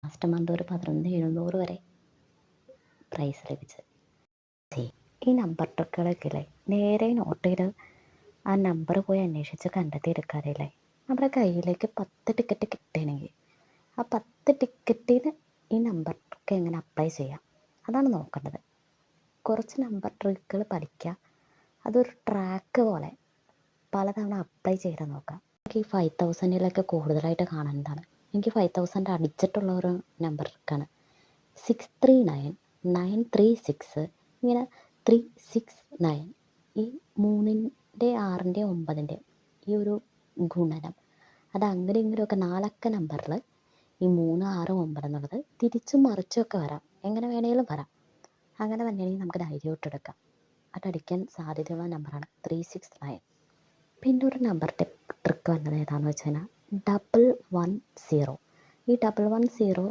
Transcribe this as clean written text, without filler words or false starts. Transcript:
Last month ഒരു 11,700 വരെ price ലഭിച്ചത്. ഈ നമ്പർ ട്രിക്കുകളൊക്കെ ഇല്ലേ, നേരെ നോട്ട് ചെയ്ത് ആ നമ്പർ പോയി അന്വേഷിച്ച് കണ്ടെത്തിയെടുക്കാറില്ലേ. നമ്മുടെ കയ്യിലേക്ക് 10 ടിക്കറ്റ് കിട്ടണമെങ്കിൽ ആ 10 ടിക്കറ്റിന് ഈ നമ്പർ ട്രിക്ക് എങ്ങനെ അപ്ലൈ ചെയ്യാം അതാണ് നോക്കേണ്ടത്. കുറച്ച് നമ്പർ ട്രിക്കുകൾ പഠിക്കുക, അതൊരു ട്രാക്ക് പോലെ പലതവണ അപ്ലൈ ചെയ്ത് നോക്കാം. എനിക്ക് ഈ 5000 കൂടുതലായിട്ട് കാണുന്നതാണ്. എനിക്ക് 5000 അടിച്ചിട്ടുള്ള ഒരു നമ്പർ ട്രിക്കാണ് 639936. ഇങ്ങനെ 369 ഈ 3ൻ്റെ 6ൻ്റെ 9ൻ്റെ ഈ ഒരു ഗുണനം, അത് അങ്ങനെ ഇങ്ങനെയൊക്കെ 4 അക്ക നമ്പറിൽ ഈ 3, 6, 9 എന്നുള്ളത് തിരിച്ചും മറിച്ചുമൊക്കെ വരാം, എങ്ങനെ വേണമെങ്കിലും വരാം. അങ്ങനെ തന്നെയാണെങ്കിൽ നമുക്ക് ധൈര്യമായിട്ടെടുക്കാം. അതടിക്കാൻ സാധ്യതയുള്ള നമ്പറാണ് 369. പിന്നെ ഒരു നമ്പർ ട്രിക്ക് വന്നത് ഏതാണെന്ന് വെച്ച് കഴിഞ്ഞാൽ 110. ഈ 110